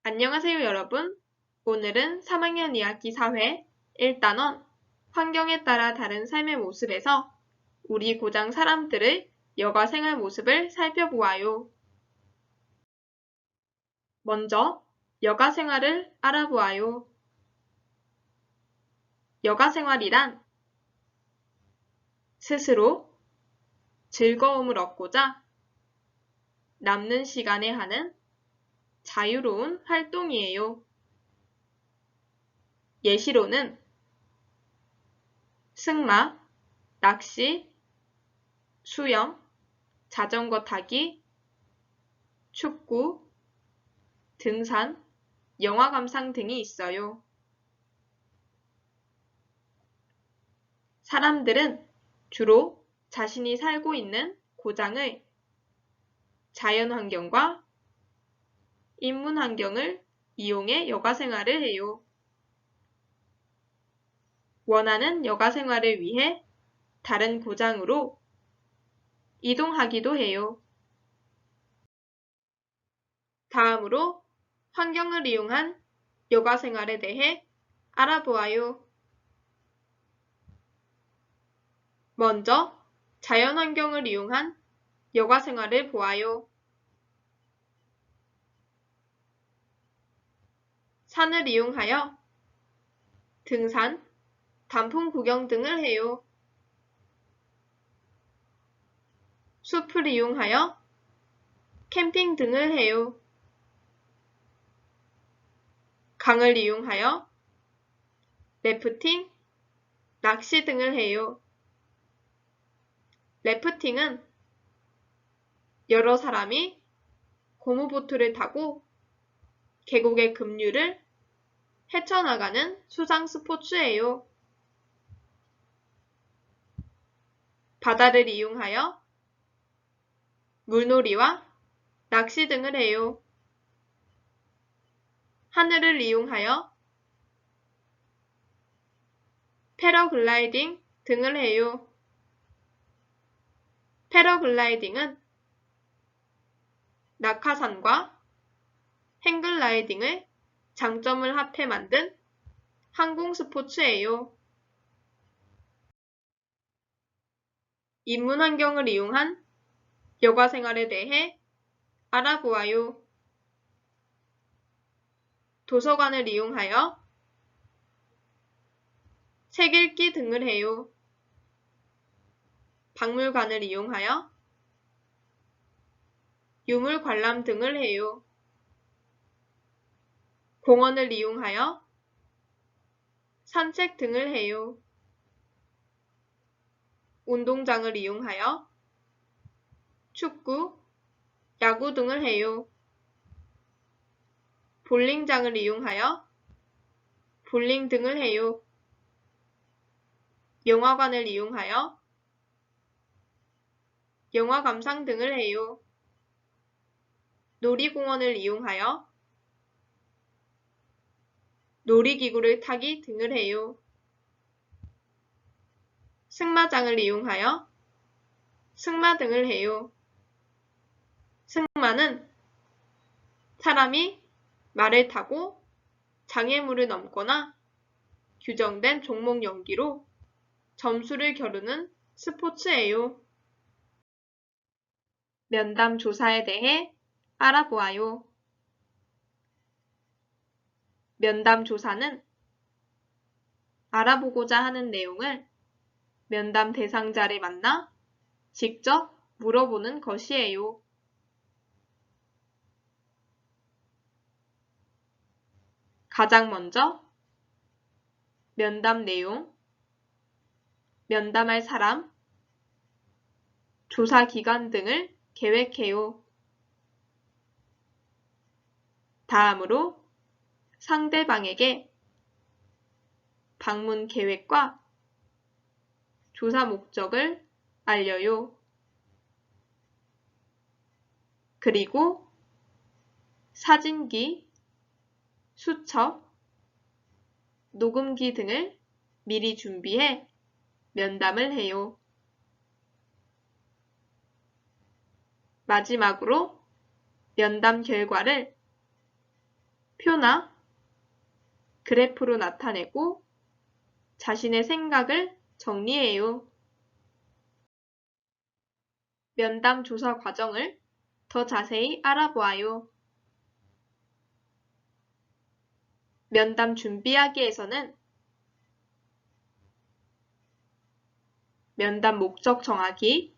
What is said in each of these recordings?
안녕하세요, 여러분. 오늘은 3학년 2학기 사회 1단원 환경에 따라 다른 삶의 모습에서 우리 고장 사람들의 여가 생활 모습을 살펴보아요. 먼저 여가 생활을 알아보아요. 여가 생활이란 스스로 즐거움을 얻고자 남는 시간에 하는 자유로운 활동이에요. 예시로는 승마, 낚시, 수영, 자전거 타기, 축구, 등산, 영화 감상 등이 있어요. 사람들은 주로 자신이 살고 있는 고장의 자연환경과 인문환경을 이용해 여가생활을 해요. 원하는 여가생활을 위해 다른 고장으로 이동하기도 해요. 다음으로 환경을 이용한 여가생활에 대해 알아보아요. 먼저 자연환경을 이용한 여가생활을 보아요. 산을 이용하여 등산, 단풍 구경 등을 해요. 숲을 이용하여 캠핑 등을 해요. 강을 이용하여 래프팅, 낚시 등을 해요. 래프팅은 여러 사람이 고무보트를 타고 계곡의 급류를 헤쳐나가는 수상 스포츠예요. 바다를 이용하여 물놀이와 낚시 등을 해요. 하늘을 이용하여 패러글라이딩 등을 해요. 패러글라이딩은 낙하산과 행글라이딩의 장점을 합해 만든 항공 스포츠예요. 인문환경을 이용한 여가생활에 대해 알아보아요. 도서관을 이용하여 책 읽기 등을 해요. 박물관을 이용하여 유물 관람 등을 해요. 공원을 이용하여 산책 등을 해요. 운동장을 이용하여 축구, 야구 등을 해요. 볼링장을 이용하여 볼링 등을 해요. 영화관을 이용하여 영화 감상 등을 해요. 놀이공원을 이용하여 놀이기구를 타기 등을 해요. 승마장을 이용하여 승마 등을 해요. 승마는 사람이 말을 타고 장애물을 넘거나 규정된 종목 연기로 점수를 겨루는 스포츠예요. 면담 조사에 대해 알아보아요. 면담 조사는 알아보고자 하는 내용을 면담 대상자를 만나 직접 물어보는 것이에요. 가장 먼저 면담 내용, 면담할 사람, 조사 기간 등을 계획해요. 다음으로 상대방에게 방문 계획과 조사 목적을 알려요. 그리고 사진기, 수첩, 녹음기 등을 미리 준비해 면담을 해요. 마지막으로 면담 결과를 표나 그래프로 나타내고 자신의 생각을 정리해요. 면담 조사 과정을 더 자세히 알아보아요. 면담 준비하기에서는 면담 목적 정하기,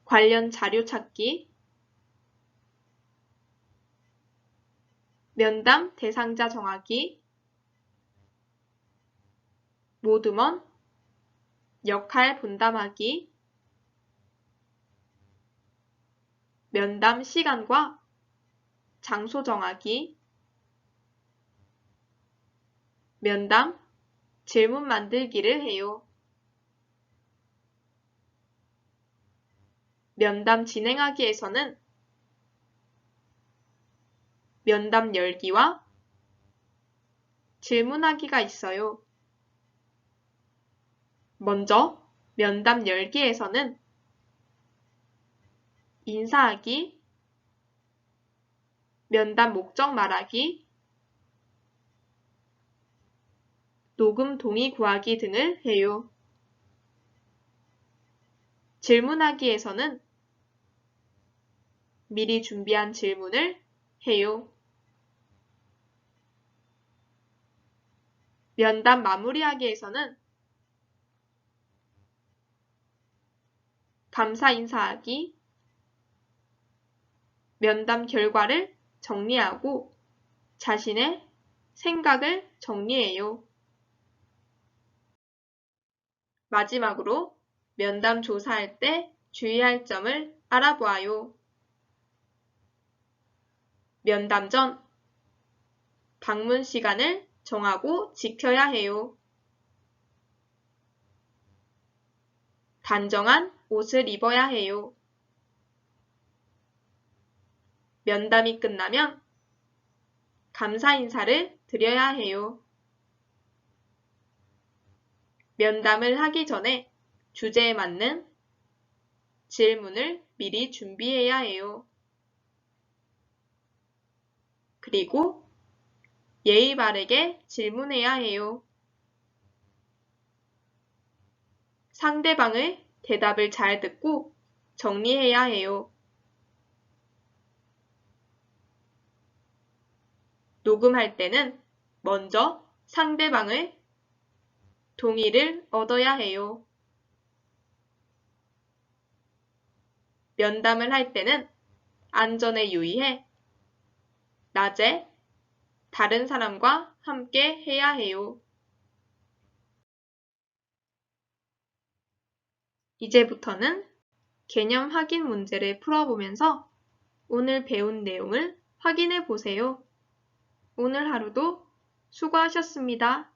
관련 자료 찾기, 면담 대상자 정하기, 모드먼, 역할 분담하기, 면담 시간과 장소 정하기, 면담 질문 만들기를 해요. 면담 진행하기에서는 면담 열기와 질문하기가 있어요. 먼저 면담 열기에서는 인사하기, 면담 목적 말하기, 녹음 동의 구하기 등을 해요. 질문하기에서는 미리 준비한 질문을 해요. 면담 마무리하기에서는 감사 인사하기, 면담 결과를 정리하고 자신의 생각을 정리해요. 마지막으로 면담 조사할 때 주의할 점을 알아보아요. 면담 전 방문 시간을 정하고 지켜야 해요. 단정한 옷을 입어야 해요. 면담이 끝나면 감사 인사를 드려야 해요. 면담을 하기 전에 주제에 맞는 질문을 미리 준비해야 해요. 그리고 예의 바르게 질문해야 해요. 상대방의 대답을 잘 듣고 정리해야 해요. 녹음할 때는 먼저 상대방의 동의를 얻어야 해요. 면담을 할 때는 안전에 유의해 낮에 다른 사람과 함께 해야 해요. 이제부터는 개념 확인 문제를 풀어보면서 오늘 배운 내용을 확인해 보세요. 오늘 하루도 수고하셨습니다.